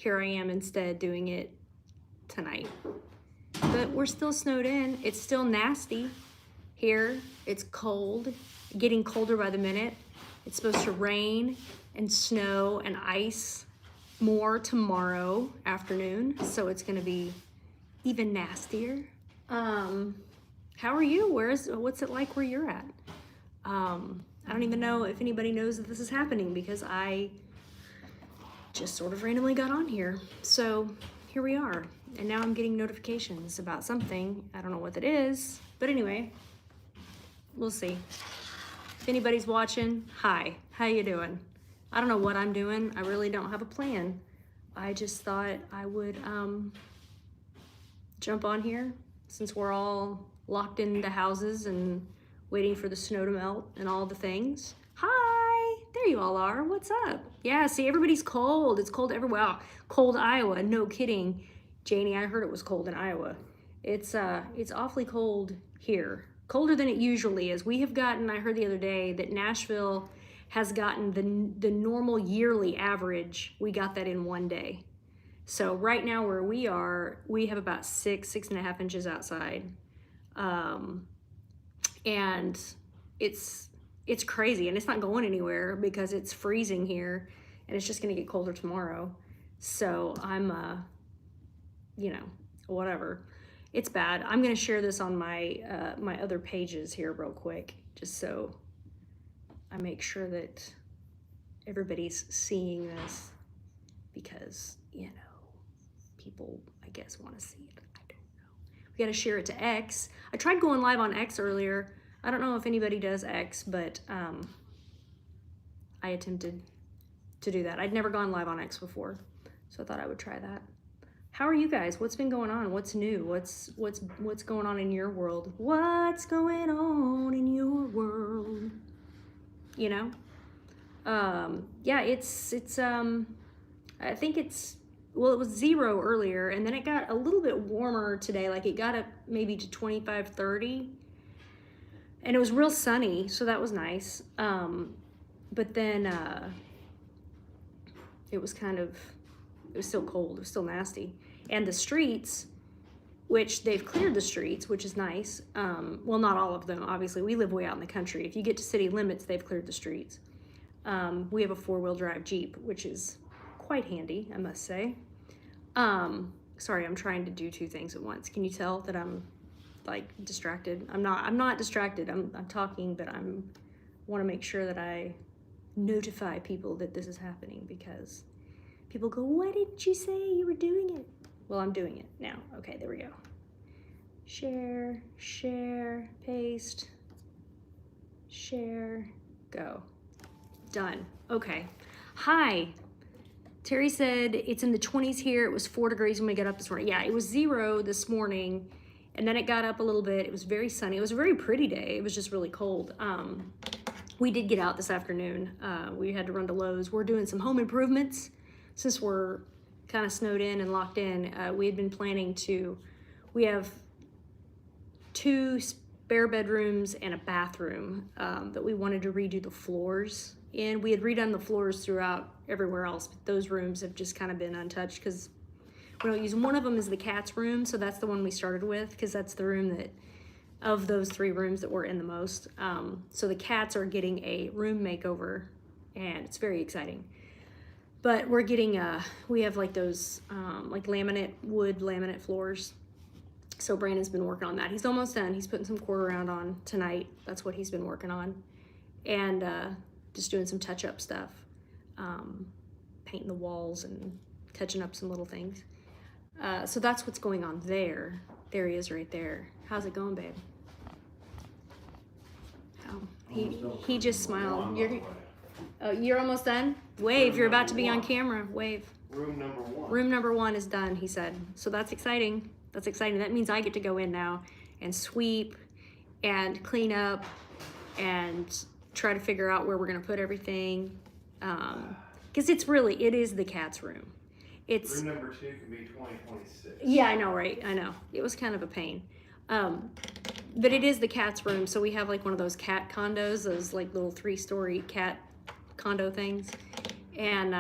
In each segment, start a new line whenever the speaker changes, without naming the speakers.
here I am instead doing it tonight. But we're still snowed in. It's still nasty here. It's cold, getting colder by the minute. It's supposed to rain and snow and ice more tomorrow afternoon, so it's gonna be even nastier. How are you? What's it like where you're at? I don't even know if anybody knows that this is happening because I just sort of randomly got on here. So here we are, and now I'm getting notifications about something. I don't know what that is, but anyway, we'll see. If anybody's watching, hi, how you doing? I don't know what I'm doing. I really don't have a plan. I just thought I would jump on here since we're all locked into houses and waiting for the snow to melt and all the things. Hi, there you all are. What's up? Yeah, see, everybody's cold. It's cold everywhere. Wow, cold Iowa, no kidding. Janie, I heard it was cold in Iowa. It's awfully cold here. Colder than it usually is. We have gotten, I heard the other day that Nashville has gotten the normal yearly average. We got that in one day. So right now where we are, we have about 6.5 inches outside. And it's crazy, and it's not going anywhere because it's freezing here and it's just gonna get colder tomorrow. So I'm, you know, whatever. It's bad. I'm gonna share this on my, my other pages here real quick, just so I make sure that everybody's seeing this because, you know, people, I guess, want to see it. I don't know. We got to share it to X. I tried going live on X earlier. I don't know if anybody does X, but I attempted to do that. I'd never gone live on X before, so I thought I would try that. How are you guys? What's been going on? What's new? What's going on in your world? What's going on in your world? You know? Yeah, it's I think it's, well, it was 0 earlier, and then it got a little bit warmer today. Like it got up maybe to 25, 30, and it was real sunny, so that was nice. But then it was still cold. It was still nasty. And the streets, which they've cleared the streets, which is nice. Well, not all of them, obviously. We live way out in the country. If you get to city limits, they've cleared the streets. We have a 4-wheel drive Jeep, which is quite handy, I must say. Sorry, I'm trying to do 2 things at once. Can you tell that I'm like distracted? I'm not distracted. I'm talking, but want to make sure that I notify people that this is happening because people go, why didn't you say you were doing it? Well, I'm doing it now. Okay, there we go. Share, paste, share, go. Done. Okay. Hi. Terry said it's in the 20s here. It was 4 degrees when we got up this morning. Yeah, it was 0 this morning, and then it got up a little bit. It was very sunny. It was a very pretty day. It was just really cold. We did get out this afternoon. We had to run to Lowe's. We're doing some home improvements since we're kind of snowed in and locked in. We had been planning to, we have 2 spare bedrooms and a bathroom that we wanted to redo the floors in. We had redone the floors throughout everywhere else, but those rooms have just kind of been untouched because we don't use them. One of them is the cat's room, so that's the one we started with because that's the room that, of those 3 rooms that we're in the most. So the cats are getting a room makeover, and it's very exciting. But we're getting, we have like those like wood laminate floors. So Brandon's been working on that. He's almost done. He's putting some quarter round on tonight. That's what he's been working on. And just doing some touch-up stuff. Painting the walls and touching up some little things. So that's what's going on there. There he is right there. How's it going, babe? Oh, he just smiled. You're almost done? Wave, you're about to be on camera. Wave.
Room number 1.
Room number 1 is done, he said. So that's exciting. That's exciting. That means I get to go in now and sweep and clean up and try to figure out where we're gonna put everything. Because it is the cat's room. It's
room number 2 can be 2026.
Yeah, I know, right? I know. It was kind of a pain. But it is the cat's room, so we have like one of those cat condos, those like little 3-story cat condo things. And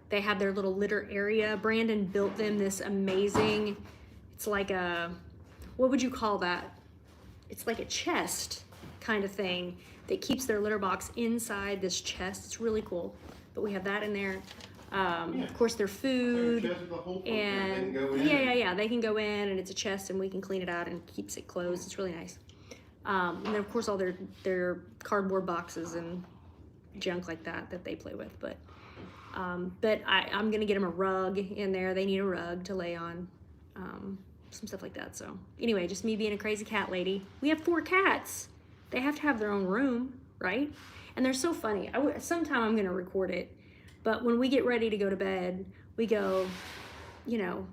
They have their little litter area. Brandon built them this amazing, it's like a, what would you call that? It's like a chest kind of thing that keeps their litter box inside this chest. It's really cool. But we have that in there. Of course, their food, and yeah, they can go in, and it's a chest, and we can clean it out and keeps it closed. It's really nice. And then of course all their cardboard boxes and junk like that they play with. But I'm gonna get them a rug in there. They need a rug to lay on, some stuff like that. So anyway, just me being a crazy cat lady. We have 4 cats. They have to have their own room, right? And they're so funny. Sometime I'm gonna record it. But when we get ready to go to bed, we go, you know,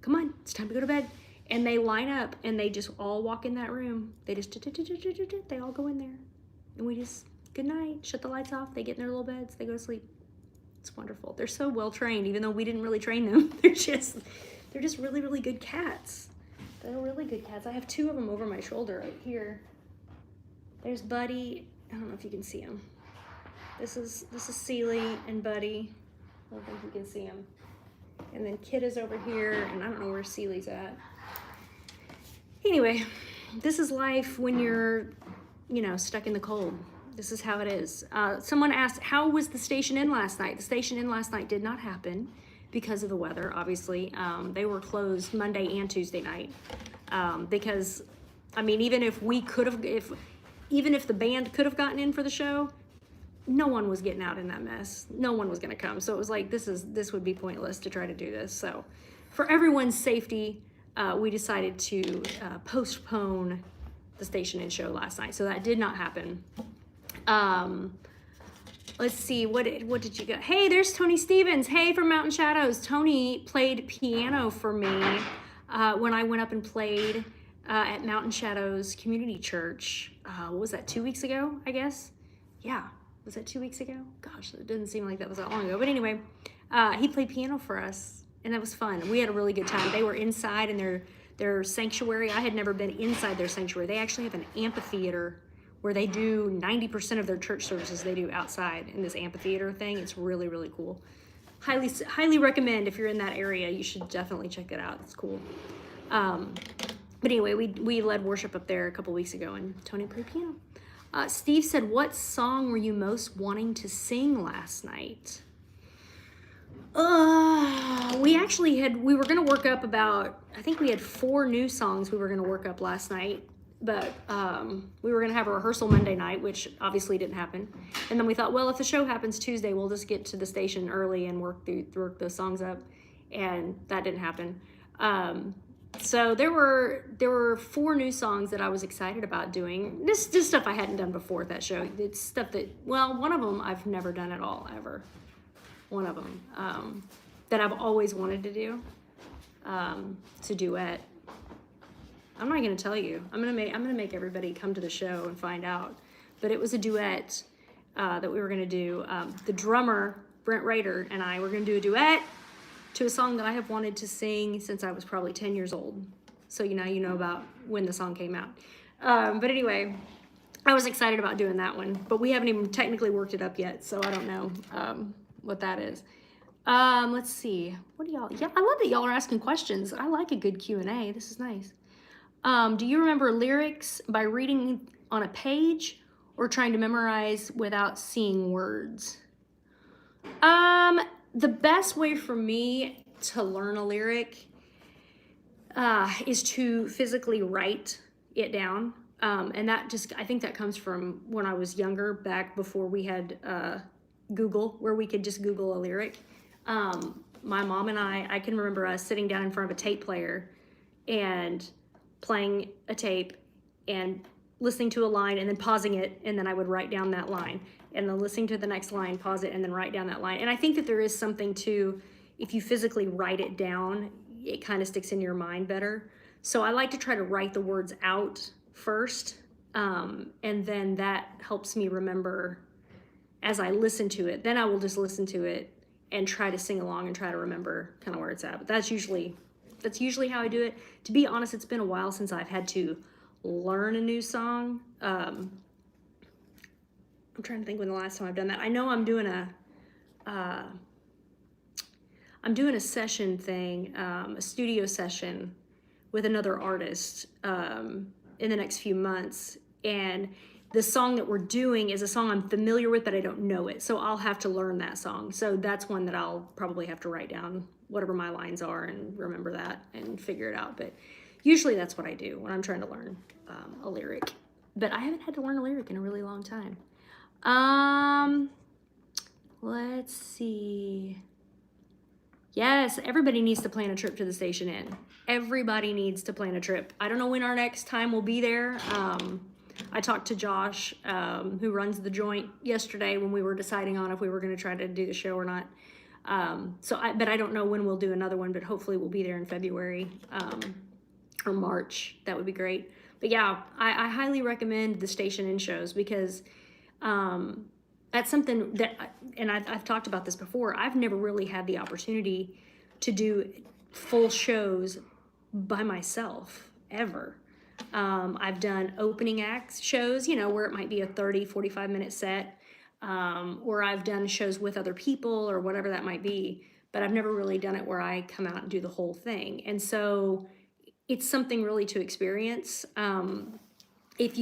come on, it's time to go to bed. And they line up and they just all walk in that room. They just, they all go in there. And we just, good night, shut the lights off. They get in their little beds, they go to sleep. It's wonderful. They're so well trained, even though we didn't really train them. They're just really, really good cats. They're really good cats. I have 2 of them over my shoulder right here. There's Buddy. I don't know if you can see him. This is Seely and Buddy. I don't think you can see him. And then Kid is over here, and I don't know where Seely's at. Anyway, this is life when you're, you know, stuck in the cold. This is how it is. Someone asked, how was the station in last night? The station in last night did not happen because of the weather, obviously. They were closed Monday and Tuesday night. Because, I mean, even if the band could have gotten in for the show, no one was getting out in that mess. No one was gonna come. So it was like, this would be pointless to try to do this. So for everyone's safety, we decided to postpone the station in show last night. So that did not happen. Let's see, what did you get? Hey, there's Tony Stevens. Hey, from Mountain Shadows. Tony played piano for me when I went up and played at Mountain Shadows Community Church. What was that, 2 weeks ago, I guess? Yeah, was that 2 weeks ago? Gosh, it didn't seem like that was that long ago. But anyway, he played piano for us, and that was fun. We had a really good time. They were inside in their sanctuary. I had never been inside their sanctuary. They actually have an amphitheater where they do 90% of their church services they do outside in this amphitheater thing. It's really, really cool. Highly recommend if you're in that area. You should definitely check it out. It's cool. But anyway, we led worship up there a couple weeks ago, and Tony played piano. Steve said, what song were you most wanting to sing last night? We were going to work up I think we had 4 new songs we were going to work up last night. But we were going to have a rehearsal Monday night, which obviously didn't happen. And then we thought, well, if the show happens Tuesday, we'll just get to the station early and work those songs up. And that didn't happen. So there were 4 new songs that I was excited about doing. This stuff I hadn't done before at that show. It's stuff that, well, one of them I've never done at all, ever. One of them that I've always wanted to do. It's a duet. I'm not going to tell you. I'm going to make everybody come to the show and find out. But it was a duet that we were going to do. The drummer, Brent Rader, and I were going to do a duet to a song that I have wanted to sing since I was probably 10 years old. So you know about when the song came out. But anyway, I was excited about doing that one. But we haven't even technically worked it up yet, so I don't know what that is. Let's see. What do y'all... Yeah, I love that y'all are asking questions. I like a good Q&A. This is nice. Do you remember lyrics by reading on a page or trying to memorize without seeing words? The best way for me to learn a lyric is to physically write it down. And that I think that comes from when I was younger, back before we had Google, where we could just Google a lyric. My mom and I can remember us sitting down in front of a tape player and playing a tape and listening to a line and then pausing it, and then I would write down that line, and then listening to the next line, pause it, and then write down that line. And I think that there is something to, if you physically write it down, it kind of sticks in your mind better. So I like to try to write the words out first, and then that helps me remember as I listen to it. Then I will just listen to it and try to sing along and try to remember kind of where it's at. But that's usually how I do it. To be honest, it's been a while since I've had to learn a new song. I'm trying to think when the last time I've done that. I know I'm doing I'm doing a session thing, a studio session with another artist in the next few months. And the song that we're doing is a song I'm familiar with, but I don't know it. So I'll have to learn that song. So that's one that I'll probably have to write down whatever my lines are and remember that and figure it out. But usually that's what I do when I'm trying to learn a lyric. But I haven't had to learn a lyric in a really long time. Let's see. Yes, everybody needs to plan a trip to the Station Inn. Everybody needs to plan a trip. I don't know when our next time will be there. I talked to Josh, who runs the joint, yesterday when we were deciding on if we were going to try to do the show or not. But I don't know when we'll do another one, but hopefully we'll be there in February or March. That would be great. But yeah, I highly recommend the Station Inn shows because that's something that, and I've talked about this before, I've never really had the opportunity to do full shows by myself, ever. I've done opening act shows, where it might be a 30, 45-minute set, or I've done shows with other people or whatever that might be, but I've never really done it where I come out and do the whole thing. And so it's something really to experience. If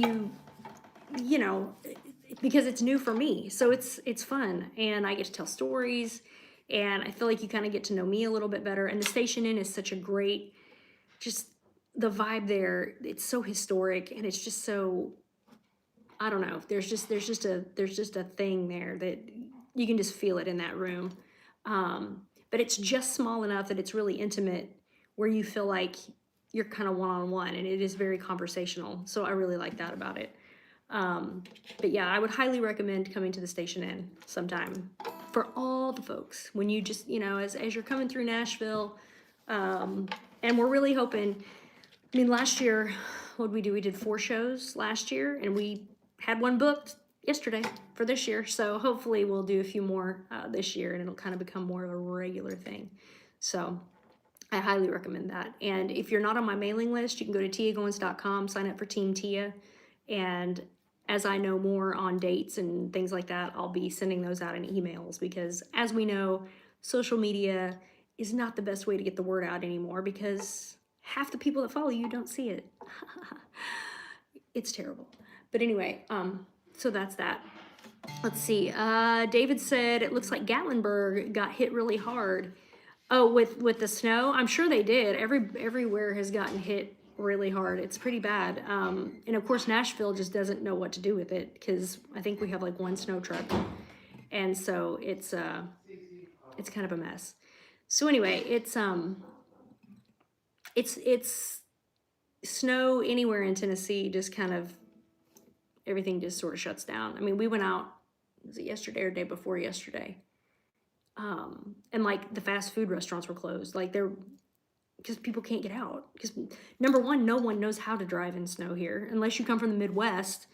because it's new for me. So it's fun, and I get to tell stories, and I feel like you kind of get to know me a little bit better. And the Station Inn is such a great, just the vibe there. It's so historic, and it's just so, I don't know. There's just a thing there that you can just feel it in that room. But it's just small enough that it's really intimate, where you feel like you're kind of one-on-one, and it is very conversational. So I really like that about it. But yeah, I would highly recommend coming to the Station Inn sometime for all the folks when you just, as you're coming through Nashville. And we're really hoping, last year, what did we do? We did 4 shows last year, and we had one booked yesterday for this year. So hopefully we'll do a few more this year, and it'll kind of become more of a regular thing. So I highly recommend that. And if you're not on my mailing list, you can go to teagoans.com, sign up for Team Teea, and as I know more on dates and things like that, I'll be sending those out in emails, because as we know, social media is not the best way to get the word out anymore, because half the people that follow you don't see it. It's terrible. But anyway, so that's that. Let's see. David said it looks like Gatlinburg got hit really hard. Oh, with the snow? I'm sure they did. Everywhere has gotten hit really hard. It's pretty bad. And of course, Nashville just doesn't know what to do with it, because I think we have like 1 snow truck, and so it's kind of a mess. So anyway, it's snow anywhere in Tennessee, just kind of everything just sort of shuts down. We went out, was it yesterday or day before yesterday? And like the fast food restaurants were closed. Like because people can't get out. Because number one, no one knows how to drive in snow here. Unless you come from the Midwest,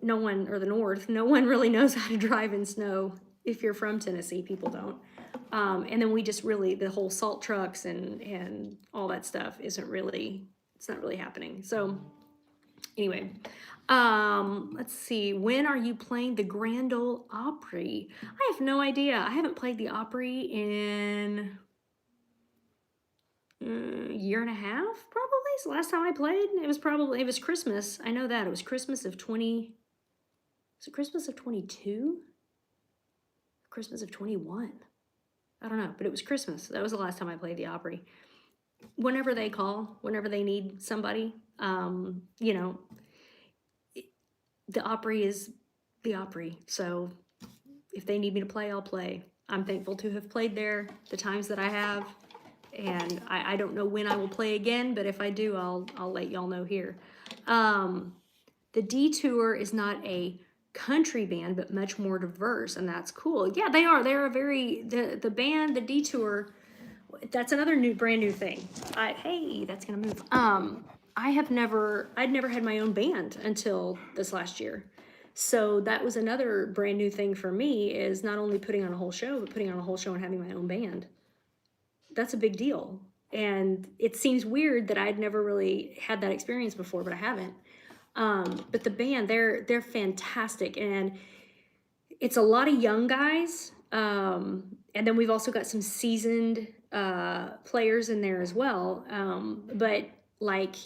or the North, no one really knows how to drive in snow. If you're from Tennessee, people don't. And then we just really, the whole salt trucks and all that stuff it's not really happening. So anyway, let's see. When are you playing the Grand Ole Opry? I have no idea. I haven't played the Opry in year and a half, probably. So last time I played, it was Christmas. I know that. It was Christmas of 22? Christmas of 21? I don't know, but it was Christmas. That was the last time I played the Opry. Whenever they call, whenever they need somebody, the Opry is the Opry. So if they need me to play, I'll play. I'm thankful to have played there the times that I have. And I don't know when I will play again, but if I do, I'll let y'all know here. The Detour is not a country band, but much more diverse, and that's cool. Yeah, they are. They're a very, the band, the Detour, that's another brand new thing. Hey, that's gonna move. I'd never had my own band until this last year. So that was another brand new thing for me, is not only putting on a whole show, but putting on a whole show and having my own band. That's a big deal. And it seems weird that I'd never really had that experience before, but I haven't. But the band, they're fantastic. And it's a lot of young guys. And And then we've also got some seasoned players in there as well. But like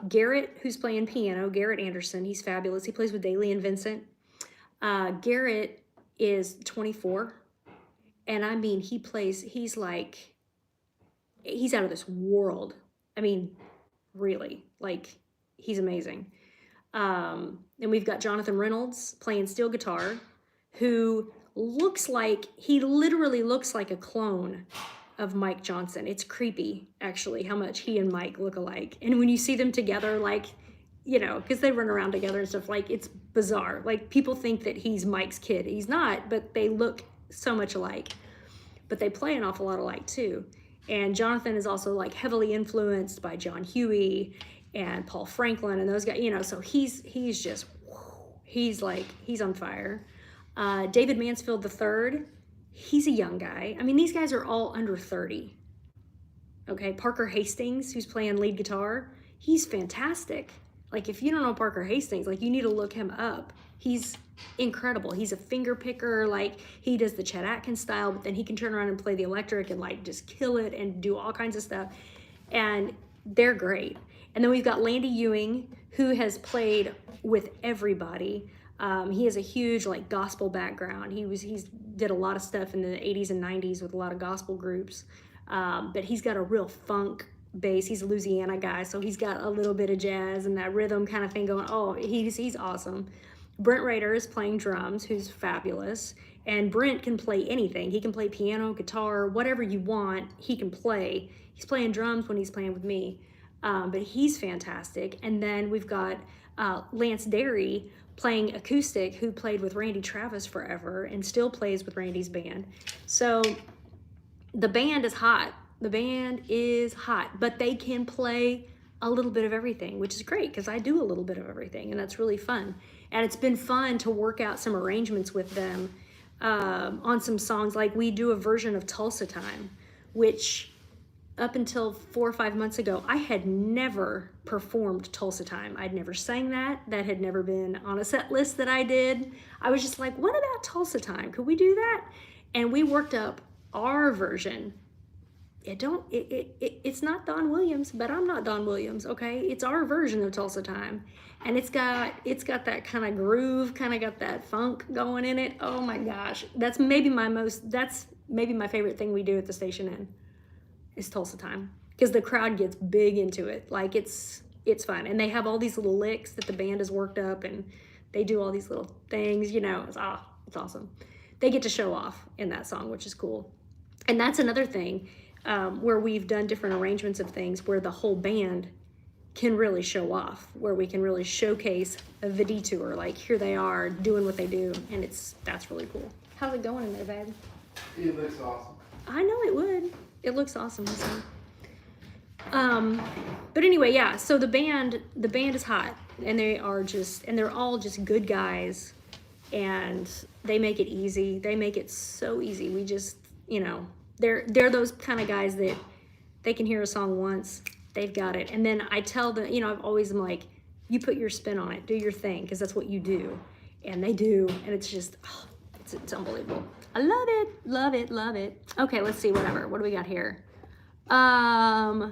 Garrett, who's playing piano, Garrett Anderson, he's fabulous. He plays with Daly and Vincent. Garrett is 24. And I mean, he's out of this world. I mean, really, like, he's amazing. And we've got Jonathan Reynolds playing steel guitar, who he literally looks like a clone of Mike Johnson. It's creepy, actually, how much he and Mike look alike. And when you see them together, like, because they run around together and stuff, like, it's bizarre. Like, people think that he's Mike's kid. He's not, but they look so much alike. But they play an awful lot alike, too. And Jonathan is also, like, heavily influenced by John Huey and Paul Franklin and those guys, so he's just, he's on fire. David Mansfield III, he's a young guy. I mean, these guys are all under 30. Okay, Parker Hastings, who's playing lead guitar, he's fantastic. Like, if you don't know Parker Hastings, like, you need to look him up. He's incredible. He's a finger picker. Like, he does the Chet Atkins style, but then he can turn around and play the electric and, like, just kill it and do all kinds of stuff. And they're great. And then we've got Landy Ewing, who has played with everybody. He has a huge, like, gospel background. He's did a lot of stuff in the 80s and 90s with a lot of gospel groups. But he's got a real funk bass. He's a Louisiana guy, so he's got a little bit of jazz and that rhythm kind of thing going. Oh, he's awesome. Brent Rader is playing drums, who's fabulous. And Brent can play anything. He can play piano, guitar, whatever you want, he can play. He's playing drums when he's playing with me. But he's fantastic. And then we've got Lance Derry playing acoustic, who played with Randy Travis forever and still plays with Randy's band. So the band is hot. The band is hot, but they can play a little bit of everything, which is great because I do a little bit of everything, and that's really fun. And it's been fun to work out some arrangements with them on some songs. Like, we do a version of Tulsa Time, which up until 4 or 5 months ago, I had never performed Tulsa Time. I'd never sang that. That had never been on a set list that I did. I was just like, what about Tulsa Time? Could we do that? And we worked up our version. It's not Don Williams, but I'm not Don Williams, okay? It's our version of Tulsa Time. And it's got that kind of groove, kind of got that funk going in it. Oh my gosh. That's maybe my favorite thing we do at the station in. Is Tulsa Time, because the crowd gets big into it. Like, it's fun, and they have all these little licks that the band has worked up, and they do all these little things. It's awesome. They get to show off in that song, which is cool. And that's another thing where we've done different arrangements of things where the whole band can really show off, where we can really showcase the detour. Like, here they are doing what they do, and that's really cool. How's it going in there, babe?
It looks awesome.
I know it would. It looks awesome. But anyway, yeah. So the band is hot, and they're all just good guys, and they make it easy. They make it so easy. We just, they're those kind of guys that they can hear a song once, they've got it. And then I tell them, I've always am like, you put your spin on it, do your thing, because that's what you do, and they do, and it's just, it's unbelievable. I love it, love it, love it. Okay, let's see, whatever. What do we got here? I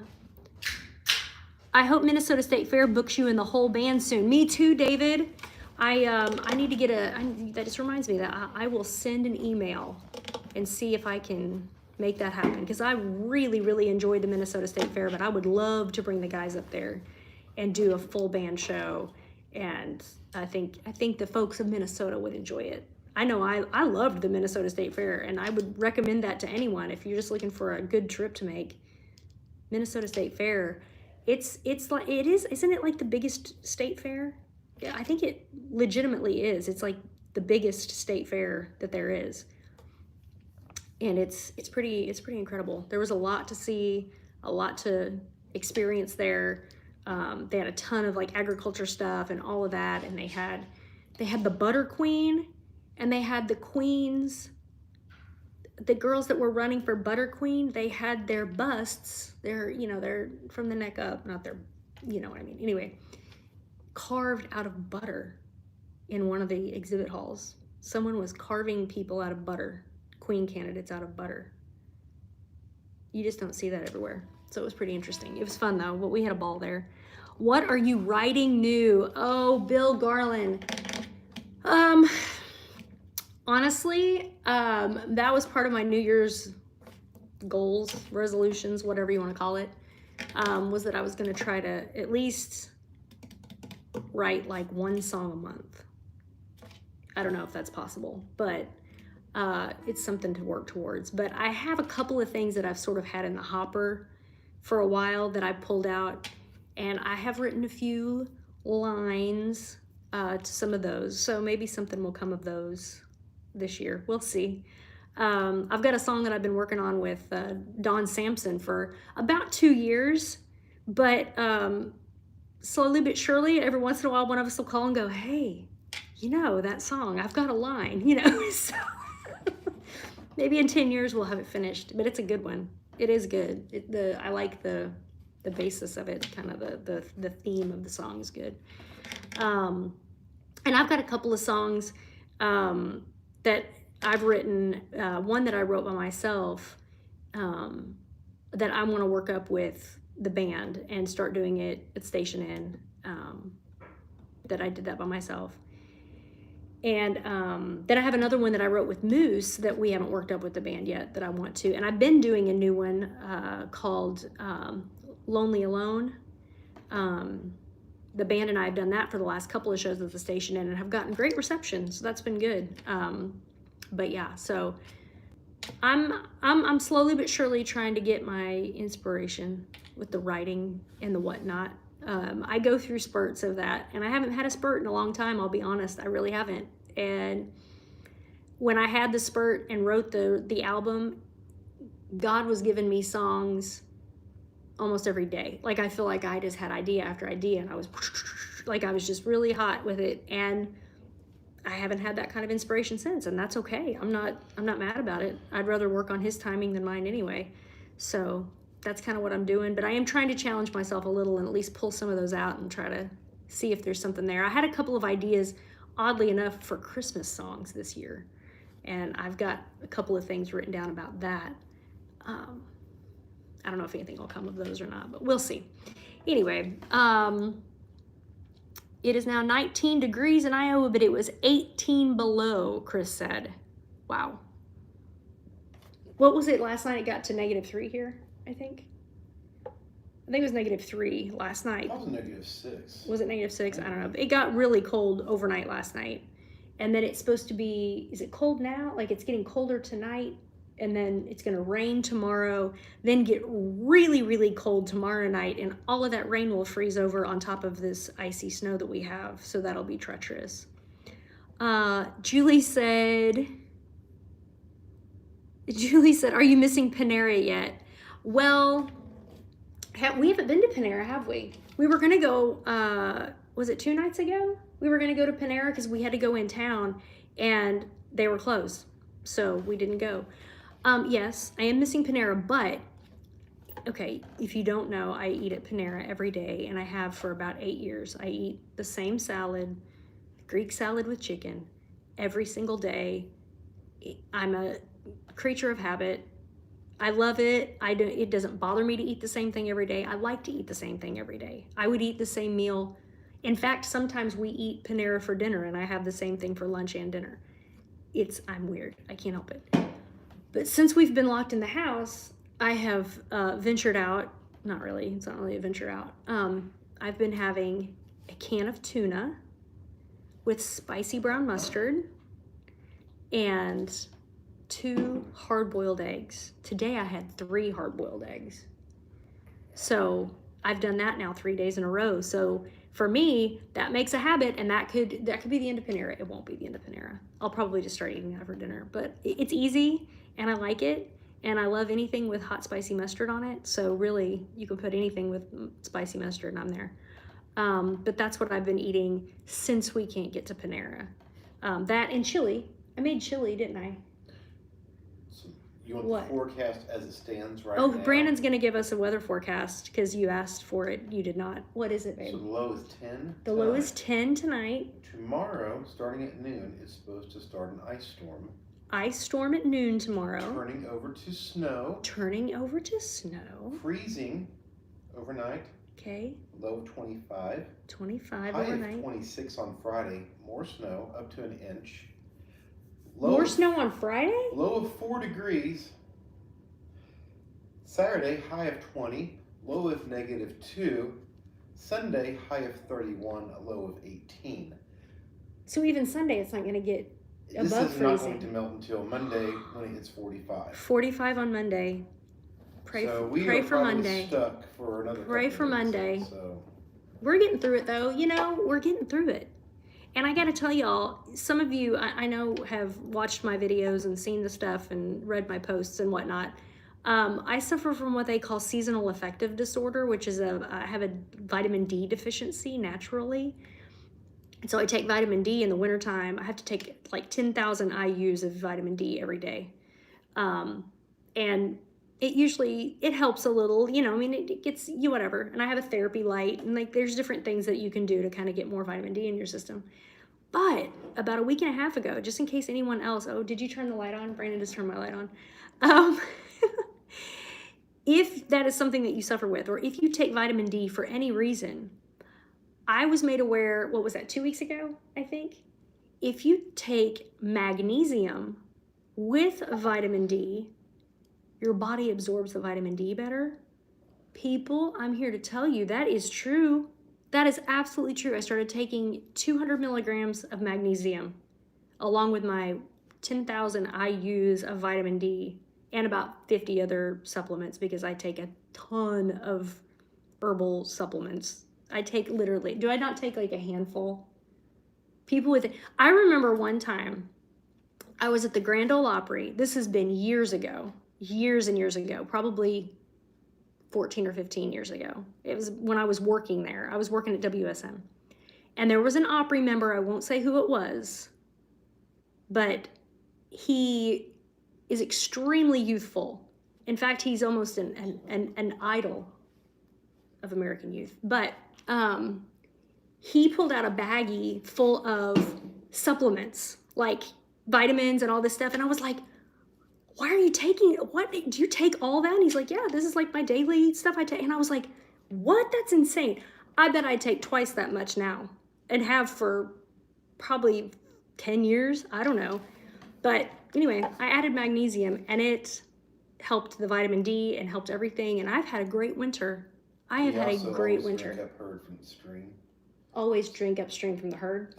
hope Minnesota State Fair books you and the whole band soon. Me too, David. I need to get that just reminds me that I will send an email and see if I can make that happen, because I really, really enjoyed the Minnesota State Fair, but I would love to bring the guys up there and do a full band show. And I think the folks of Minnesota would enjoy it. I know I loved the Minnesota State Fair, and I would recommend that to anyone if you're just looking for a good trip to make. Minnesota State Fair, it's like, isn't it like the biggest state fair? Yeah, I think it legitimately is. It's like the biggest state fair that there is, and it's pretty incredible. There was a lot to see, a lot to experience there. They had a ton of like agriculture stuff and all of that, and they had the Butter Queen. And they had the queens, the girls that were running for Butter Queen, they had their busts, they're from the neck up, not their, what I mean. Anyway, carved out of butter in one of the exhibit halls. Someone was carving people out of butter, queen candidates out of butter. You just don't see that everywhere. So it was pretty interesting. It was fun though, but we had a ball there. What are you writing new? Oh, Bill Garland. Honestly, that was part of my New Year's goals, resolutions, whatever you want to call it, was that I was going to try to at least write like one song a month. I don't know if that's possible, but it's something to work towards. But I have a couple of things that I've sort of had in the hopper for a while that I pulled out, and I have written a few lines to some of those. So maybe something will come of those this year. We'll see. I've got a song that I've been working on with Don Sampson for about 2 years, but slowly but surely, every once in a while, one of us will call and go, hey, you know, that song, I've got a line, you know, so maybe in 10 years we'll have it finished, but it's a good one. It is good. I like the basis of it, kind of the theme of the song is good. And I've got a couple of songs that I've written, one that I wrote by myself that I want to work up with the band and start doing it at Station Inn, that I did that by myself. And then I have another one that I wrote with Moose that we haven't worked up with the band yet that I want to. And I've been doing a new one called Lonely Alone. The band and I have done that for the last couple of shows at the Station Inn and have gotten great reception, so that's been good. But yeah, so I'm slowly but surely trying to get my inspiration with the writing and the whatnot. I go through spurts of that, and I haven't had a spurt in a long time, I'll be honest. I really haven't. And when I had the spurt and wrote the album, God was giving me songs almost every day. Like, I feel like I just had idea after idea, and I was like, I was just really hot with it. And I haven't had that kind of inspiration since, and that's okay. I'm not mad about it. I'd rather work on his timing than mine anyway. So that's kind of what I'm doing, but I am trying to challenge myself a little and at least pull some of those out and try to see if there's something there. I had a couple of ideas, oddly enough, for Christmas songs this year, and I've got a couple of things written down about that. I don't know if anything will come of those or not, but we'll see. Anyway, it is now 19 degrees in Iowa, but it was 18 below, Chris said. Wow. What was it last night? It got to -3 here, I think. I think it was -3 last night.
That was -6.
Was it -6? I don't know. It got really cold overnight last night. And then it's supposed to be, is it cold now? Like, it's getting colder tonight, and then it's going to rain tomorrow, then get really, really cold tomorrow night, and all of that rain will freeze over on top of this icy snow that we have, so that'll be treacherous. Julie said, are you missing Panera yet? Well, we haven't been to Panera, have we? We were going to go, was it 2 nights ago? We were going to go to Panera because we had to go in town, and they were closed, so we didn't go. Yes, I am missing Panera, but, okay, if you don't know, I eat at Panera every day, and I have for about 8 years. I eat the same salad, Greek salad with chicken, every single day. I'm a creature of habit. I love it. It doesn't bother me to eat the same thing every day. I like to eat the same thing every day. I would eat the same meal. In fact, sometimes we eat Panera for dinner, and I have the same thing for lunch and dinner. I'm weird. I can't help it. But since we've been locked in the house, I have ventured out. Not really. It's not really a venture out. I've been having a can of tuna with spicy brown mustard and 2 hard-boiled eggs. Today I had 3 hard-boiled eggs. So I've done that now 3 days in a row. So for me, that makes a habit, and that could be the end of Panera. It won't be the end of Panera. I'll probably just start eating that for dinner. But it's easy, and I like it, and I love anything with hot spicy mustard on it. So really, you can put anything with spicy mustard, and I'm there. But that's what I've been eating since we can't get to Panera. That and chili. I made chili, didn't I?
So you want the forecast as it stands right now?
Oh, Brandon's going to give us a weather forecast because you asked for it. You did not. What is it, babe?
So the low is 10.
The low is 10 tonight.
Tomorrow, starting at noon, is supposed to start an ice storm.
Ice storm at noon tomorrow.
Turning over to snow.
Turning over to snow.
Freezing overnight.
Okay.
Low of 25.
25
High
overnight.
of 26 on Friday. More snow, up to an inch.
More snow on Friday?
Low of 4 degrees. Saturday, high of 20. Low of -2. Sunday, high of 31. A low of 18.
So even Sunday, it's not going to get above
This is
freezing.
not going to melt until Monday when it hits 45.
45 on Monday. Pray
so
for Monday.
Stuck for another
Pray for
days,
Monday.
So.
We're getting through it though. You know, we're getting through it. And I got to tell y'all, some of you I know have watched my videos and seen the stuff and read my posts and whatnot. I suffer from what they call seasonal affective disorder, which is I have a vitamin D deficiency naturally. And so I take vitamin D in the wintertime. I have to take like 10,000 IUs of vitamin D every day. And it helps a little, you know, I mean, it gets you whatever. And I have a therapy light and like there's different things that you can do to kind of get more vitamin D in your system. But about a week and a half ago, just in case anyone else, oh, did you turn the light on? Brandon just turned my light on. If that is something that you suffer with, or if you take vitamin D for any reason, I was made aware, what was that, 2 weeks ago, I think? If you take magnesium with vitamin D, your body absorbs the vitamin D better. People, I'm here to tell you that is true. That is absolutely true. I started taking 200 milligrams of magnesium along with my 10,000 IUs of vitamin D and about 50 other supplements because I take a ton of herbal supplements. I take literally, do I not take like a handful? People with, I remember one time I was at the Grand Ole Opry. This has been years ago, years and years ago, probably 14 or 15 years ago. It was when I was working there. I was working at WSM. And there was an Opry member, I won't say who it was, but he is extremely youthful. In fact, he's almost an idol of American youth. But he pulled out a baggie full of supplements, like vitamins and all this stuff. And I was like, why are you taking, what, do you take all that? And he's like, yeah, this is like my daily stuff I take. And I was like, what? That's insane. I bet I take twice that much now and have for probably 10 years. I don't know. But anyway, I added magnesium and it helped the vitamin D and helped everything. And I've had a great winter. I have had a great winter.
Drink up herd from the stream.
Always drink upstream from the herd.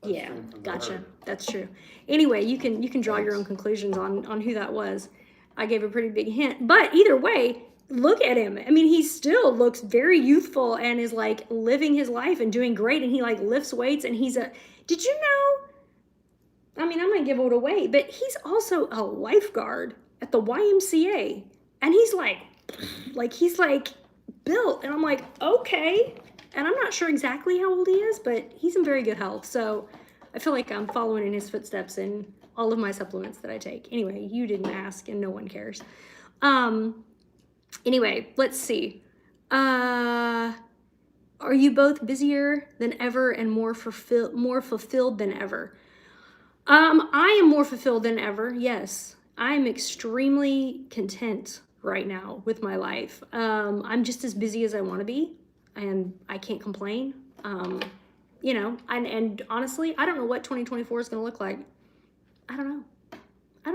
Yeah, gotcha.
Herd.
That's true. Anyway, you can draw your own conclusions on who that was. I gave a pretty big hint. But either way, look at him. I mean, he still looks very youthful and is like living his life and doing great. And he like lifts weights and did you know? I mean, I'm going to give it away, but he's also a lifeguard at the YMCA. And he's like built. And I'm like, okay. And I'm not sure exactly how old he is, but he's in very good health. So I feel like I'm following in his footsteps in all of my supplements that I take. Anyway, you didn't ask and no one cares. Anyway, let's see. Are you both busier than ever and more fulfilled than ever? I am more fulfilled than ever. Yes, I am extremely content right now with my life. I'm just as busy as I want to be. And I can't complain, you know, and honestly, I don't know what 2024 is going to look like. I don't know. I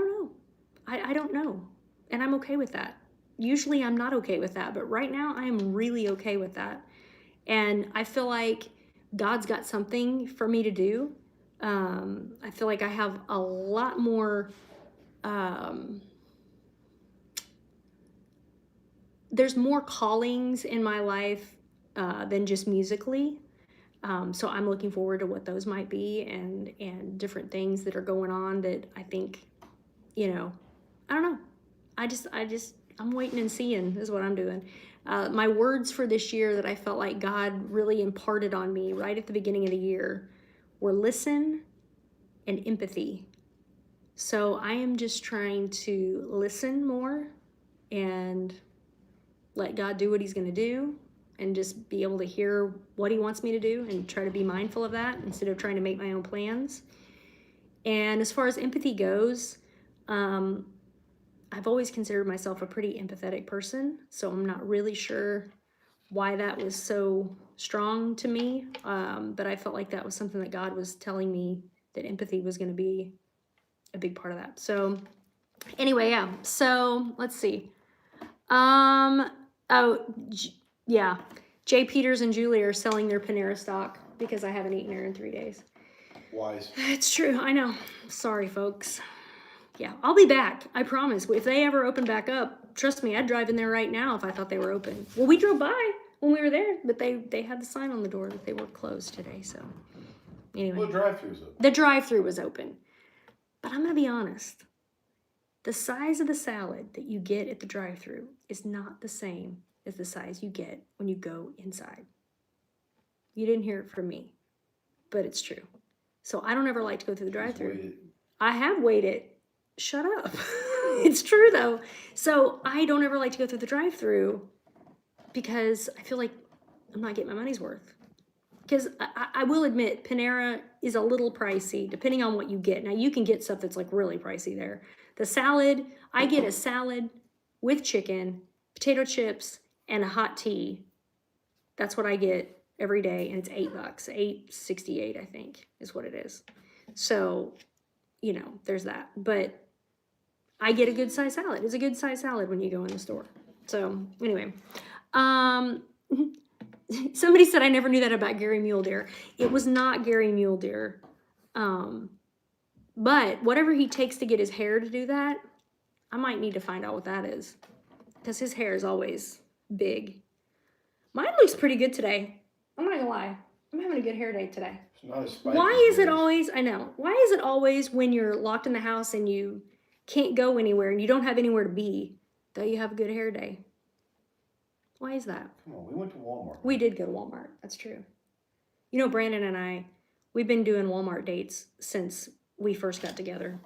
don't know. And I'm okay with that. Usually I'm not okay with that, but right now I am really okay with that. And I feel like God's got something for me to do. I feel like I have a lot more, there's more callings in my life than just musically. So I'm looking forward to what those might be and different things that are going on that I think, you know, I don't know. I'm waiting and seeing is what I'm doing. My words for this year that I felt like God really imparted on me right at the beginning of the year were listen and empathy. So I am just trying to listen more and let God do what he's going to do and just be able to hear what he wants me to do and try to be mindful of that instead of trying to make my own plans. And as far as empathy goes, I've always considered myself a pretty empathetic person, so I'm not really sure why that was so strong to me, but I felt like that was something that God was telling me, that empathy was going to be a big part of that. So anyway, yeah, so let's see. Yeah, Jay Peters and Julie are selling their Panera stock because I haven't eaten there in 3 days.
Wise.
It's true, I know. Sorry, folks. Yeah, I'll be back. I promise. If they ever open back up, trust me, I'd drive in there right now if I thought they were open. Well, we drove by when we were there, but they had the sign on the door that they were closed today. So anyway,
Well, the drive-thru's open.
the drive-thru was open. But I'm gonna be honest. The size of the salad that you get at the drive-thru is not the same as the size you get when you go inside. You didn't hear it from me, but it's true. So I don't ever like to go through the drive-thru. I have waited. Shut up. It's true though. So I don't ever like to go through the drive-thru because I feel like I'm not getting my money's worth. Because I will admit, Panera is a little pricey depending on what you get. Now you can get stuff that's like really pricey there. The salad, I get a salad with chicken, potato chips, and a hot tea. That's what I get every day, and it's $8, $8.68 I think is what it is. So, you know, there's that. But I get a good size salad. It's a good size salad when you go in the store. So anyway, somebody said I never knew that about Gary Mule Deer. It was not Gary Mule Deer. But whatever he takes to get his hair to do that, I might need to find out what that is. Because his hair is always big. Mine looks pretty good today. I'm not gonna lie. I'm having a good hair day today.
It's not as spiky.
Why is it always, I know, why is it always when you're locked in the house and you can't go anywhere and you don't have anywhere to be, that you have a good hair day? Why is that?
Come on, we went to Walmart.
We did go to Walmart. That's true. You know, Brandon and I, we've been doing Walmart dates since we first got together.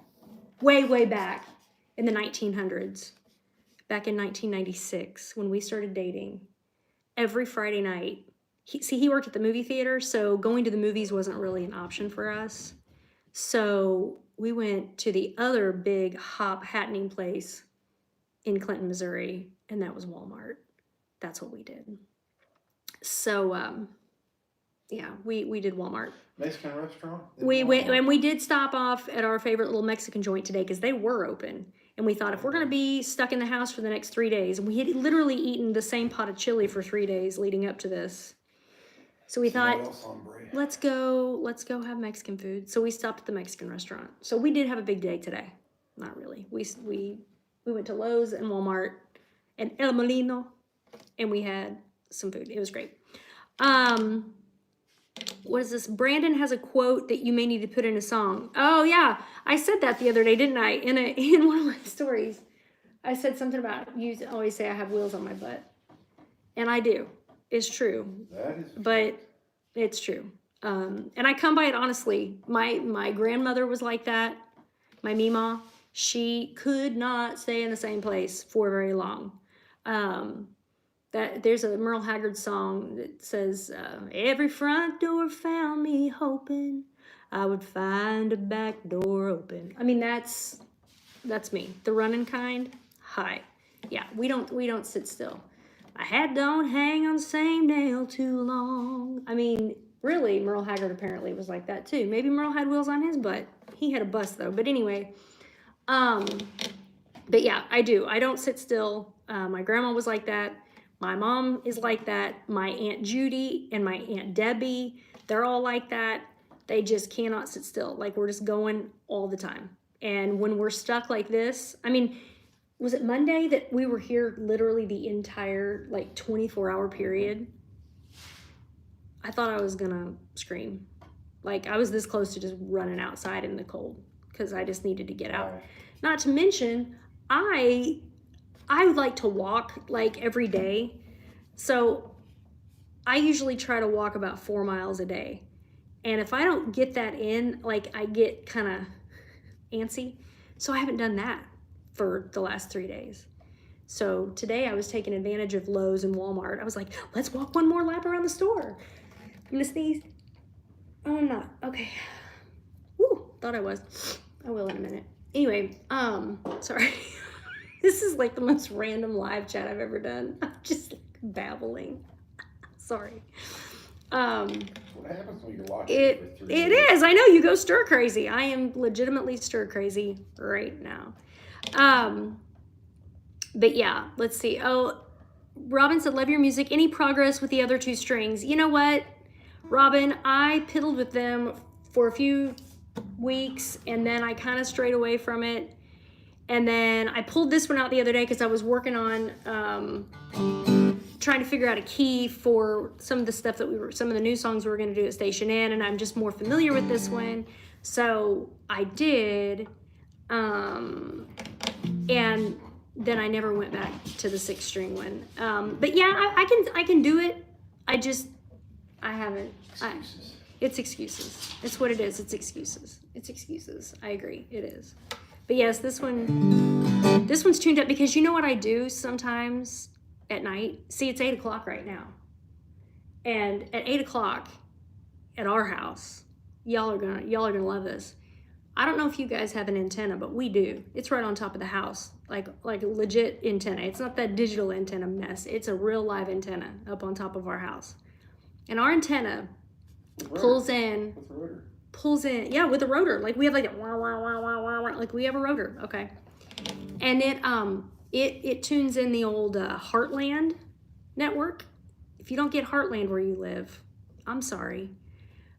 Way, way back in the 1900s. Back in 1996 when we started dating. Every Friday night. He worked at the movie theater, so going to the movies wasn't really an option for us. So we went to the other big happening place in Clinton, Missouri, and that was Walmart. That's what we did. So, yeah, we did Walmart.
Mexican restaurant?
We went, and we did stop off at our favorite little Mexican joint today because they were open. And we thought, if we're going to be stuck in the house for the next 3 days, and we had literally eaten the same pot of chili for 3 days leading up to this. So we thought, let's go have Mexican food. So we stopped at the Mexican restaurant. So we did have a big day today. Not really. We went to Lowe's and Walmart and El Molino, and we had some food. It was great. What is this? Brandon has a quote that you may need to put in a song. Oh yeah, I said that the other day, didn't I? In one of my stories, I said something about you always say I have wheels on my butt, and I do. It's true.
That is true.
But it's true. And I come by it honestly. My grandmother was like that. My Meemaw, she could not stay in the same place for very long. That there's a Merle Haggard song that says, every front door found me hoping I would find a back door open. I mean, that's me. The running kind. Hi. Yeah, we don't sit still. My hat don't hang on the same nail too long. I mean, really, Merle Haggard apparently was like that too. Maybe Merle had wheels on his butt. He had a bus though. But anyway, but yeah, I do. I don't sit still. My grandma was like that. My mom is like that. My Aunt Judy and my Aunt Debbie, they're all like that. They just cannot sit still. Like, we're just going all the time. And when we're stuck like this, I mean, was it Monday that we were here literally the entire, like, 24-hour period? I thought I was gonna scream. Like, I was this close to just running outside in the cold because I just needed to get out.
Right.
Not to mention, I would like to walk like every day. So I usually try to walk about 4 miles a day. And if I don't get that in, like, I get kind of antsy. So I haven't done that for the last 3 days. So today I was taking advantage of Lowe's and Walmart. I was like, let's walk one more lap around the store. I'm gonna sneeze. Oh, I'm not. Okay. Woo, thought I was. I will in a minute. Anyway, sorry. This is like the most random live chat I've ever done. I'm just like babbling. Sorry.
What happens when you're watching
It
for 3 years?
is. I know you go stir crazy. I am legitimately stir crazy right now. But yeah, let's see. Oh, Robin said, love your music. Any progress with the other 2 strings? You know what, Robin? I piddled with them for a few weeks and then I kind of strayed away from it. And then I pulled this one out the other day because I was working on trying to figure out a key for some of the stuff that some of the new songs we were going to do at Station Inn, and I'm just more familiar with this one. So I did, and then I never went back to the 6-string one. But yeah, I can do it. I haven't.
Excuses.
It's excuses. It's what it is. It's excuses. It's excuses. I agree. It is. But yes, this one's tuned up because you know what I do sometimes at night? See, it's 8 o'clock right now. And at 8 o'clock at our house, y'all are gonna love this. I don't know if you guys have an antenna, but we do. It's right on top of the house, like a legit antenna. It's not that digital antenna mess. It's a real live antenna up on top of our house. And our antenna pulls in.
With the rotor.
Pulls in, yeah, with a rotor. Like we have like a wah, wah, wah, wah, wah, wah, like we have a rotor, okay. And it tunes in the old Heartland network. If you don't get Heartland where you live, I'm sorry.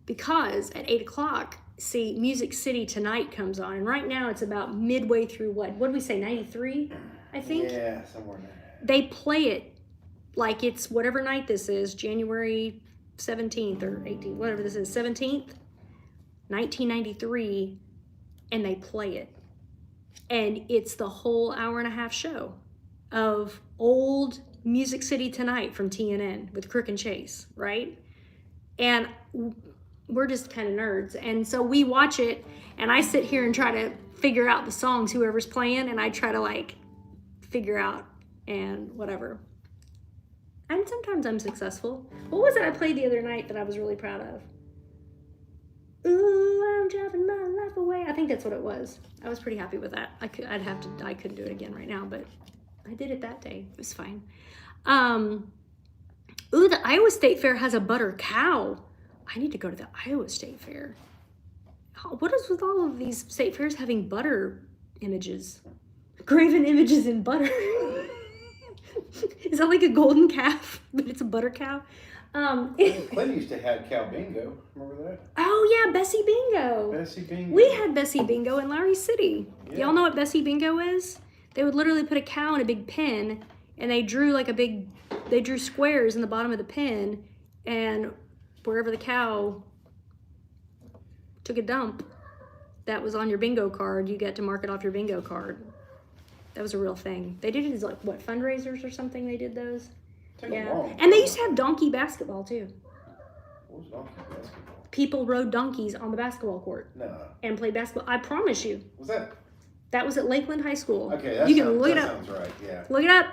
Because at 8 o'clock, see, Music City Tonight comes on, and right now it's about midway through what did we say, 93, I think?
Yeah, somewhere in there.
They play it like it's whatever night this is, January 17th or 18th, whatever this is, 17th. 1993, and they play it. And it's the whole hour-and-a-half show of old Music City Tonight from TNN with Crook and Chase, right? And we're just kind of nerds. And so we watch it, and I sit here and try to figure out the songs whoever's playing, and I try to like figure out and whatever. And sometimes I'm successful. What was it I played the other night that I was really proud of? Ooh, I'm driving my life away. I think that's what it was. I was pretty happy with that. I couldn't do it again right now, but I did it that day. It was fine. Ooh, the Iowa State Fair has a butter cow. I need to go to the Iowa State Fair. What is with all of these state fairs having butter images? Graven images in butter. Is that like a golden calf, but it's a butter cow?
Clint used to have cow bingo. Remember that?
Oh yeah, Bessie Bingo.
Bessie Bingo.
We had Bessie Bingo in Lowry City.
Yeah.
Y'all know what Bessie Bingo is? They would literally put a cow in a big pen, and they drew squares in the bottom of the pen, and wherever the cow took a dump, that was on your bingo card. You get to mark it off your bingo card. That was a real thing. They did it as like what, fundraisers or something? They did those. Yeah, and they used to have donkey basketball too.
What was donkey basketball?
People rode donkeys on the basketball court.
No.
And played basketball. I promise you.
Was that?
That was at Lakeland High School.
Okay,
you can look it up.
Sounds right. Yeah.
Look it up.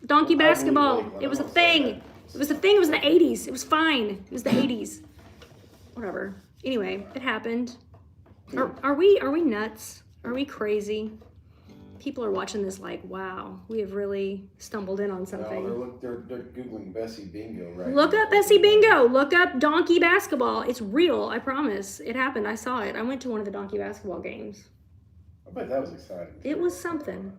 Donkey
Well, I
basketball.
believe Lakeland.
It was a
I'm gonna say
thing.
that.
It was a thing. It was in the 80s. It was fine. It was the 80s. Whatever. Anyway, it happened. Are we nuts? Are we crazy? People are watching this like, wow, we have really stumbled in on something.
No, they're Googling Bessie Bingo right
Look
now.
up Bessie Bingo. Look up donkey basketball. It's real. I promise. It happened. I saw it. I went to one of the donkey basketball games.
I bet that was exciting.
It was something.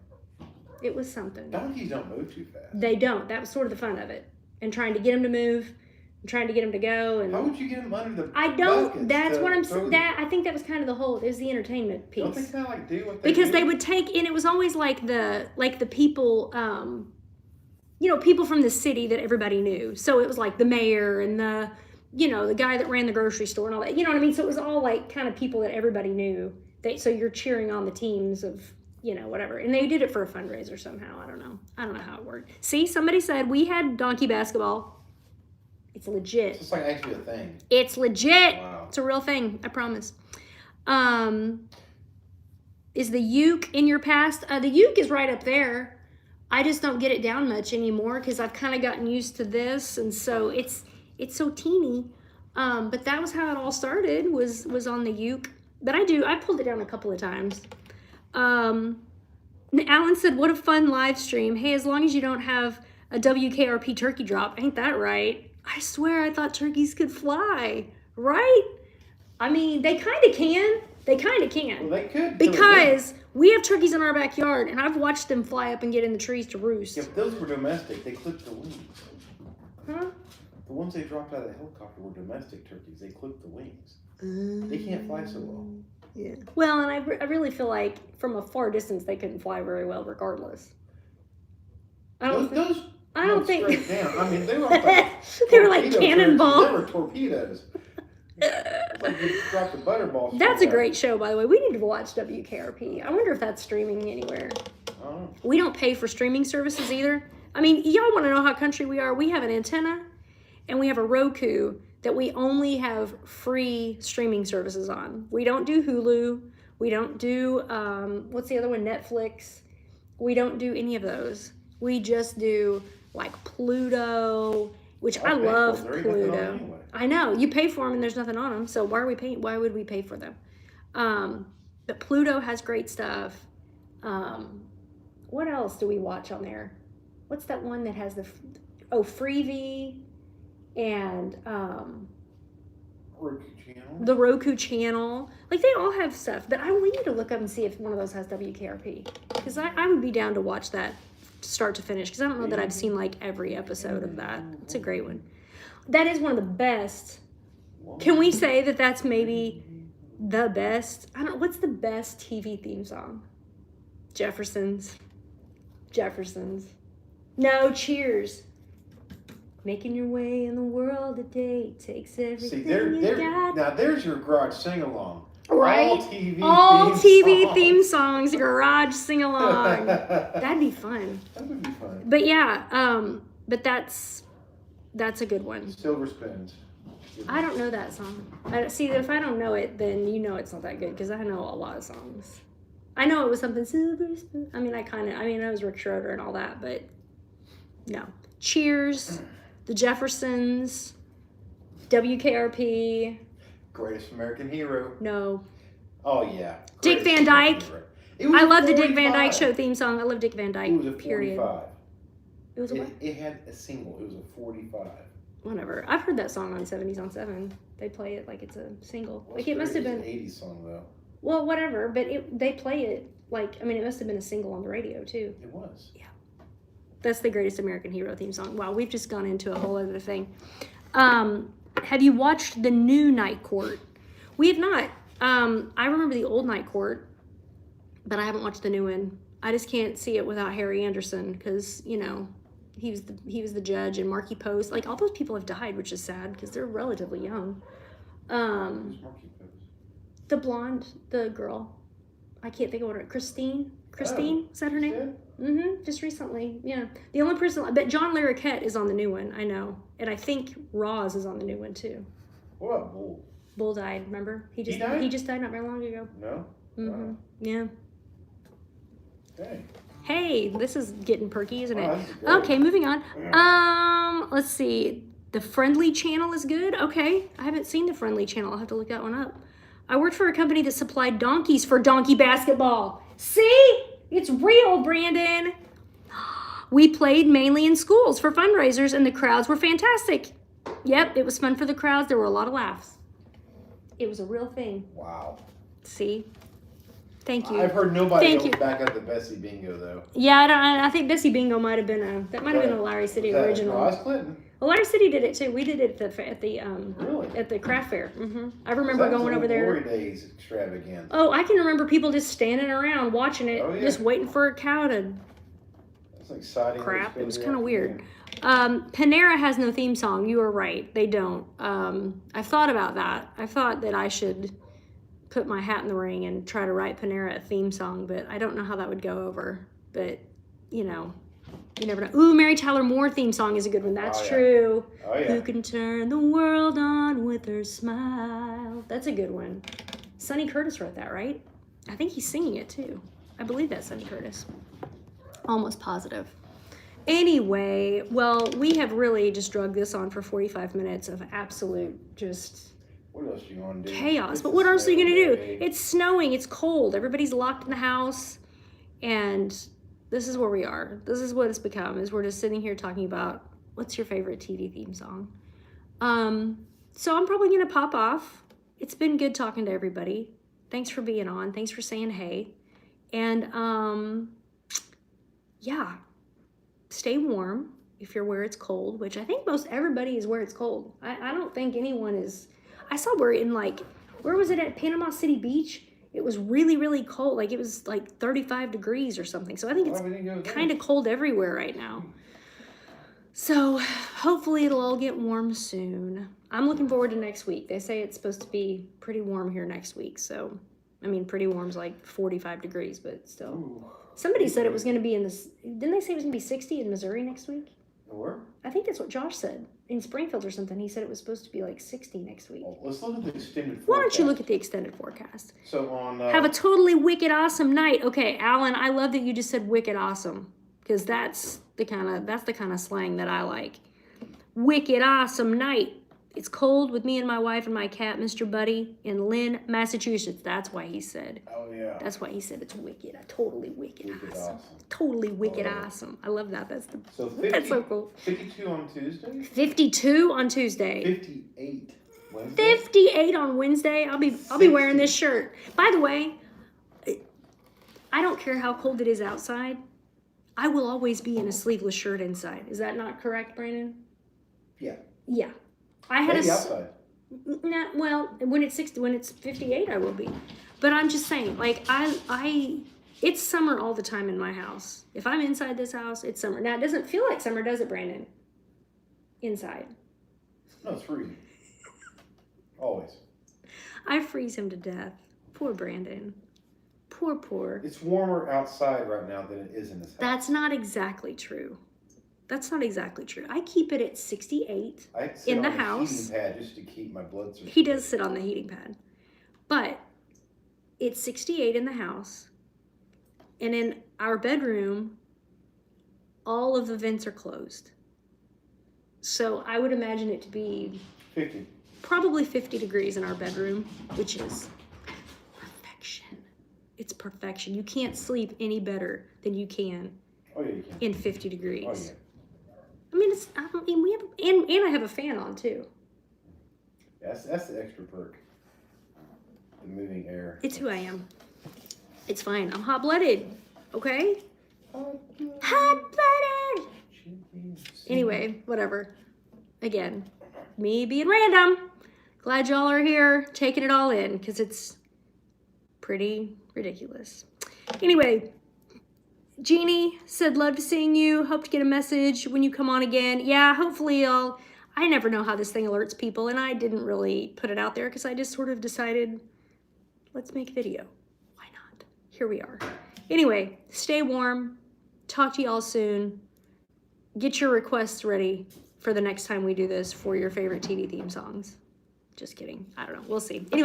It was something.
Donkeys don't move too fast.
They don't. That was sort of the fun of it. And trying to get them to move, and trying to get them to go. And
How would you get them under the
I don't.
buckets
That's
to
what I'm
throw
saying.
them?
That I think that was kind of the whole. It was the entertainment piece.
Don't they kind of like do what they
Because
do?
they would take, and it was always like the people, people from the city that everybody knew. So it was like the mayor and the guy that ran the grocery store and all that. You know what I mean? So it was all like kind of people that everybody knew. So you're cheering on the teams of, whatever. And they did it for a fundraiser somehow. I don't know how it worked. See, somebody said we had donkey basketball. It's legit.
It's like actually a thing.
It's legit.
Wow.
It's a real thing. I promise. Is the uke in your past? The uke is right up there. I just don't get it down much anymore because I've kind of gotten used to this, and so it's so teeny. But that was how it all started. Was on the uke. But I pulled it down a couple of times. Alan said, what a fun live stream. Hey, as long as you don't have a WKRP turkey drop, ain't that right? I swear I thought turkeys could fly, right? I mean, they kind of can. They kind of can.
Well, they could.
Because we have turkeys in our backyard, and I've watched them fly up and get in the trees to roost.
Yeah, but those were domestic. They clipped the wings.
Huh?
The ones they dropped out of the helicopter were domestic turkeys. They clipped the wings. They can't fly so well.
Yeah. Well, and I really feel like from a far distance they couldn't fly very well, regardless. I don't think.
Straight down. I mean, they were
they were like cannonballs.
They were torpedoes. It's like you dropped a butterball.
That's a great show, by the way. We need to watch WKRP. I wonder if that's streaming anywhere.
I don't know.
We don't pay for streaming services either. I mean, y'all want to know how country we are? We have an antenna and we have a Roku that we only have free streaming services on. We don't do Hulu. We don't do, what's the other one? Netflix. We don't do any of those. We just do like Pluto, which I love Pluto. Anyway. I know, you pay for them and there's nothing on them. So why are we paying? Why would we pay for them? But Pluto has great stuff. What else do we watch on there? What's that one that has the, Freevee and
Roku channel.
The Roku channel. Like they all have stuff, but we need to look up and see if one of those has WKRP. Because I would be down to watch that start to finish. Because I don't know that I've seen like every episode of that. It's a great one. That is one of the best. Can we say that that's maybe the best? I don't know. What's the best TV theme song? Jeffersons. No, Cheers. Making your way in the world today takes everything you got.
Now there's your garage sing-along.
Right? All TV theme songs, garage sing-along. That'd be fun.
That would be fun.
But yeah, but that's a good one.
Silver Spoons.
I don't know that song. See, if I don't know it, then you know it's not that good because I know a lot of songs. I know it was something Silver Spoon. I mean, I was Rick Schroeder and all that, but no. Cheers, The Jeffersons, WKRP.
Greatest American Hero.
No.
Oh, yeah.
Dick Van Dyke. I love the Dick Van Dyke Show theme song. I love Dick Van Dyke.
It was a 45.
Period. It was a what?
It had a single. It was a 45.
Whatever. I've heard that song on 70s on 7. They play it like it's a single.
Well,
like it must have been
an 80s song though.
Well, whatever, but they play it like it must have been a single on the radio too.
It was.
Yeah. That's the Greatest American Hero theme song. Wow, we've just gone into a whole other thing. Have you watched the new Night Court? We have not. I remember the old Night Court, but I haven't watched the new one. I just can't see it without Harry Anderson because, he was the judge, and Marky Post. Like all those people have died, which is sad because they're relatively young.
Who's Marky Post?
The blonde, the girl. I can't think of what her Christine? Is that her name? Mm-hmm. Just recently. Yeah. The only person, but John Larroquette is on the new one, I know. And I think Roz is on the new one too.
What about Bull?
Bull died, remember? He just died not very long ago.
No?
Mm-hmm.
Wow.
Yeah.
Dang.
Hey, this is getting perky, isn't it?
Great.
Okay, moving on.
Yeah.
Let's see. The Friendly Channel is good. Okay. I haven't seen the Friendly Channel. I'll have to look that one up. I worked for a company that supplied donkeys for donkey basketball. See? It's real, Brandon. We played mainly in schools for fundraisers, and the crowds were fantastic. Yep, it was fun for the crowds. There were a lot of laughs. It was a real thing.
Wow.
See? Thank you.
I've heard nobody else back up the Bessie Bingo though.
Yeah, I think Bessie Bingo might have been a Larry City original.
Ross Clinton.
Well, Larry City did it too. We did it
really?
at the craft fair. Mm-hmm. I remember going over there.
Glory Days extravaganza.
Oh, I can remember people just standing around watching it, just waiting for a cow to.
That's exciting.
Crap! It was kind of weird. Panera has no theme song. You are right. They don't. I've thought about that. I thought that I should put my hat in the ring and try to write Panera a theme song, but I don't know how that would go over. But you never know. Ooh, Mary Tyler Moore theme song is a good one. That's true.
Oh, yeah.
Who can turn the world on with her smile? That's a good one. Sonny Curtis wrote that, right? I think he's singing it too. I believe that's Sonny Curtis. Almost positive. Anyway, well, we have really just drugged this on for 45 minutes of absolute just
What else you gonna do?
Chaos.
It's
But
a
what else are you
snowy
gonna do?
day.
It's snowing. It's cold. Everybody's locked in the house, and this is where we are. This is what it's become. Is we're just sitting here talking about what's your favorite TV theme song. So I'm probably gonna pop off. It's been good talking to everybody. Thanks for being on. Thanks for saying hey, and yeah, stay warm if you're where it's cold, which I think most everybody is where it's cold. I don't think anyone is. I saw where in like, where was it at Panama City Beach? It was really, really cold. Like it was like 35 degrees or something. So I think it's kind of cold everywhere right now. So hopefully it'll all get warm soon. I'm looking forward to next week. They say it's supposed to be pretty warm here next week. So, I mean, pretty warm's like 45 degrees, but still.
Ooh.
Somebody said it was going to be in this, didn't they say it was going to be 60 in Missouri next week?
Where?
I think that's what Josh said. In Springfield or something, he said it was supposed to be like 60 next week.
Well, let's look at the extended forecast.
Why don't you look at the extended forecast?
So on...
Have a totally wicked awesome night. Okay, Alan, I love that you just said wicked awesome, because that's the kind of slang that I like. Wicked awesome night. It's cold with me and my wife and my cat, Mr. Buddy, in Lynn, Massachusetts. That's why he said.
Oh, yeah.
That's why he said it's wicked. Totally wicked awesome.
Awesome.
Totally wicked awesome. I love that. That's
50,
that's so cool.
52 on Tuesday?
52 on Tuesday.
58 Wednesday?
58 on Wednesday. I'll be wearing this shirt. By the way, I don't care how cold it is outside. I will always be in a sleeveless shirt inside. Is that not correct, Brandon?
Yeah.
Yeah. I had
Maybe
a
outside.
nah, well, when it's 58 I will be. But I'm just saying, like it's summer all the time in my house. If I'm inside this house, it's summer. Now it doesn't feel like summer, does it, Brandon? Inside.
No, it's freezing. Always.
I freeze him to death. Poor Brandon. Poor.
It's warmer outside right now than it is in this house.
That's not exactly true. That's not exactly true. I keep it at 68
I sit
in the
on
house.
heating pad just to keep my blood circulation.
He does sit on the heating pad. But it's 68 in the house. And in our bedroom, all of the vents are closed. So I would imagine it to be
50.
probably 50 degrees in our bedroom, which is perfection. It's perfection. You can't sleep any better than you can
Oh, yeah, you can.
in 50 degrees.
Oh, yeah.
And I have a fan on too.
That's the extra perk. The moving air.
It's who I am. It's fine. I'm hot-blooded. Okay? Hot-blooded! Anyway, whatever. Again, me being random. Glad y'all are here taking it all in, because it's pretty ridiculous. Anyway, Jeannie said, love seeing you. Hope to get a message when you come on again. Yeah, hopefully I never know how this thing alerts people, and I didn't really put it out there because I just sort of decided, let's make video. Why not? Here we are. Anyway, stay warm. Talk to y'all soon. Get your requests ready for the next time we do this for your favorite TV theme songs. Just kidding. I don't know. We'll see. Anyway.